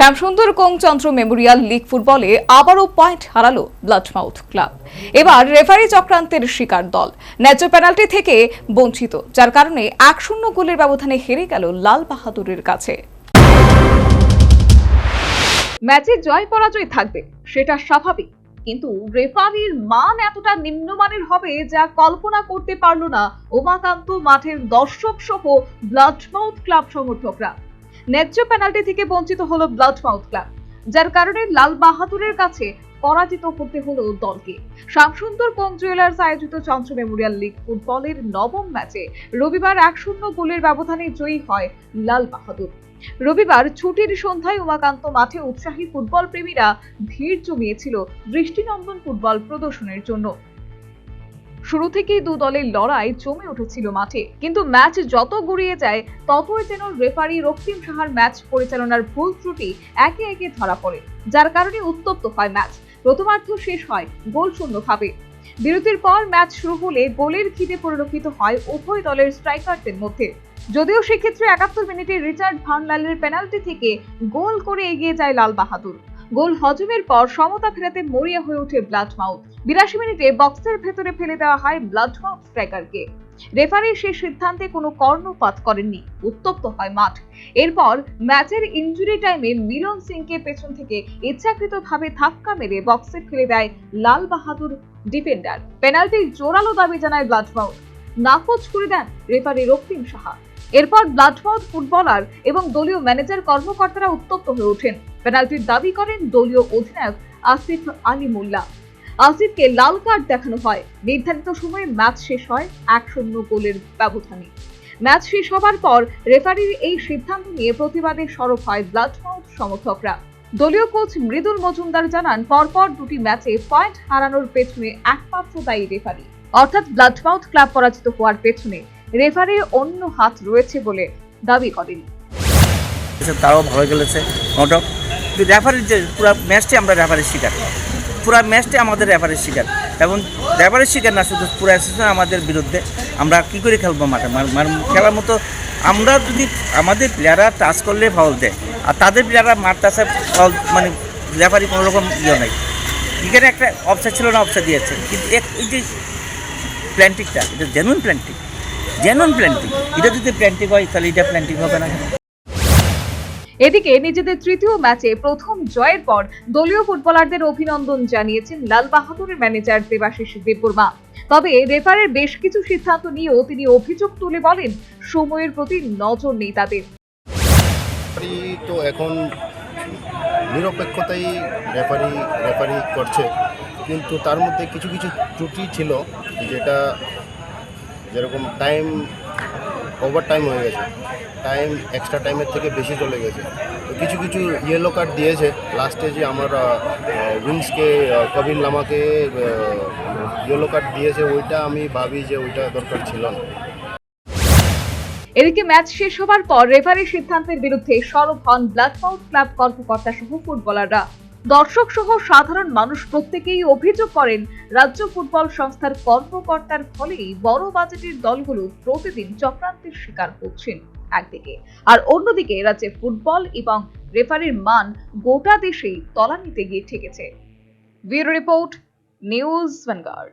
Shyamsundar কোংচন্দ্র Memorial League ফুটবলে আবারও point হারালো ব্লাডমাউথ ক্লাব। এবার রেফারি চক্রান্তের শিকার দল ন্যায্য পেনাল্টি থেকে বঞ্চিত, যার কারণে 1-0 গোলের ব্যবধানে হেরে গেল লাল বাহাদুরের কাছে। ম্যাচে জয় পরাজয় থাকবে, সেটা স্বাভাবিক, কিন্তু রেফারির মান এতটা নিম্নমানের হবে যা কল্পনা করতে পারল না উমাকান্ত মাঠের দর্শক সহ ব্লাডমাউথ ক্লাব সমর্থকরা। ন্যায্য পেনাল্টি থেকে বঞ্চিত হলো ব্লাডমাউথ ক্লাব, যার কারণে লাল বাহাদুরের কাছে পরাজিত হতে হলো দলকে। শ্যামসুন্দর কোং জুয়েলার্স আয়োজিত চন্দ্র মেমোরিয়াল লীগ ফুটবলের নবম ম্যাচে রবিবার 1-0 গোলের ব্যবধানে জয়ী হয় লাল বাহাদুর। রবিবার ছুটির সন্ধ্যায় উমাকান্ত মাঠে উৎসাহী ফুটবল প্রেমীরা ভিড় জমিয়েছিল দৃষ্টিনন্দন ফুটবল প্রদর্শনের জন্য। শুরু থেকেই দু দলের লড়াই জমে উঠেছিল মাঠে, কিন্তু ম্যাচ যত গড়িয়ে যায় ততই যেন রেফারি রক্তিম সাহার ম্যাচ পরিচালনার ভুল ত্রুটি একে একে ধরা পড়ে, যার কারণে উত্তপ্ত হয় ম্যাচ। প্রথমার্ধ শেষ হয় গোলশূন্য ভাবে। বিরতির পর ম্যাচ শুরু হলে গোলের খিদে পরিলক্ষিত হয় উভয় দলের স্ট্রাইকারদের মধ্যে। যদিও সেক্ষেত্রে 71 মিনিটে রিচার্ড ভার্নলালের পেনাল্টি থেকে গোল করে এগিয়ে যায় লাল বাহাদুর। গোল হজমের পর সমতা ফেরাতে মরিয়া হয়ে ওঠে ব্লাডমাউথ। 82 মিনিটে বক্সের ভেতরে ফেলে দেওয়া হয় ব্লাডমাউথ স্ট্রাইকারকে। রেফারি সেই সিদ্ধান্তে কোনো কর্ণপাত করেননি, উত্তপ্ত হয় মাঠ। এরপর ম্যাচের ইনজুরি টাইমে মিলন সিংকে পেছন থেকে ইচ্ছাকৃতভাবে ধাক্কা মেরে বক্সে ফেলে দেয় লাল বাহাদুর ডিফেন্ডার। পেনাল্টির জোরালো দাবি জানায় ব্লাডমাউথ, নাকচ করে দেন রেফারি রক্তিম সাহা। এরপর ব্লাডমাউথ ফুটবলার এবং দলীয় ম্যানেজার কর্মকর্তারা উত্তপ্ত হয়ে ওঠেন। পেনাল্টির দাবি করেন দলীয় অধিনায়ক আসিফ আলী মোল্লা। আসিফকে লাল কার্ড দেখানো হয়। নির্ধারিত সময়ে ম্যাচ শেষ হয় 1-0 গোলের ব্যবধানে। ম্যাচ শেষ হবার পর রেফারির এই সিদ্ধান্ত নিয়ে প্রতিবাদে সরব হয় ব্লাডমাউথ সমর্থকরা। দলীয় কোচ মৃদুল মজুমদার জানান, পরপর দুটি ম্যাচে পয়েন্ট হারানোর পেছনে একমাত্র দায়ী রেফারি, অর্থাৎ ব্লাডমাউথ ক্লাব পরাজিত হওয়ার পেছনে রেফারির অন্য হাত রয়েছে বলে দাবি করেন। তারাও ভালো খেলেছে, রেফারির যে পুরো ম্যাচটি আমরা রেফারির শিকার, পুরো ম্যাচটি আমাদের রেফারির শিকার, এবং রেফারির শিকার না শুধু পুরো সিজন আমাদের বিরুদ্ধে। আমরা কি করে খেলবো মাঠে? খেলার মতো আমরা যদি আমাদের প্লেয়াররা টাচ করলে ফাউল দেয়, আর তাদের প্লেয়াররা মাঠ টাচে ফাউল, মানে রেফারি কোনো রকম নাই। এখানে একটা অফসাইড ছিল না, অফসাইড দিয়েছে, কিন্তু এই যে প্ল্যান্টিংটা, এটা জেনুইন প্ল্যান্টিং, এটা যদি প্ল্যান্টিং হয় তাহলে এটা প্ল্যান্টিং হবে না। এদিকে নিজেদের তৃতীয় ম্যাচে প্রথম জয়ের পর দলীয় ফুটবলারদের অভিনন্দন জানিয়েছেন লাল বাহাদুরের ম্যানেজার দেবাশিস দেববর্মা। তবে রেফারির বেশ কিছু সিদ্ধান্ত নিয়েও তিনি অভিযোগ তুলে বলেন, সময়ের প্রতি নজর নেই তাদের। তো এখন নিরপেক্ষতাই রেফারি করছে, কিন্তু তার মধ্যে কিছু কিছু ত্রুটি ছিল, যেটা যেরকম টাইম ওভার টাইম হয়ে গেছে, টাইম এক্সট্রা টাইমের থেকে বেশি চলে গেছে। তো কিছু কিছু ইয়েলো কার্ড দিয়েছে লাস্টে, যে আমার উইংসকে, কবির লামাকে ইয়েলো কার্ড দিয়েছে, ওইটা আমি ভাবি যে ওইটা দরকার ছিল না। এদিকে ম্যাচ শেষ হবার পর রেফারির সিদ্ধান্তের বিরুদ্ধে সরব হন ব্লাডমাউথ ক্লাব কর্মকর্তা সহ ফুটবলাররা। দর্শক সহ সাধারণ মানুষ প্রত্যেকেই অভিযোগ করেন, রাজ্য ফুটবল সংস্থার কর্মকর্তার ফলেই বড় বাজেটের দলগুলো প্রতিদিন চক্রান্তের শিকার হচ্ছেন একদিকে, আর অন্যদিকে রাজ্যে ফুটবল এবং রেফারির মান গোটা দেশেই তলানিতে গিয়ে ঠেকেছে। Bureau report, news vanguard.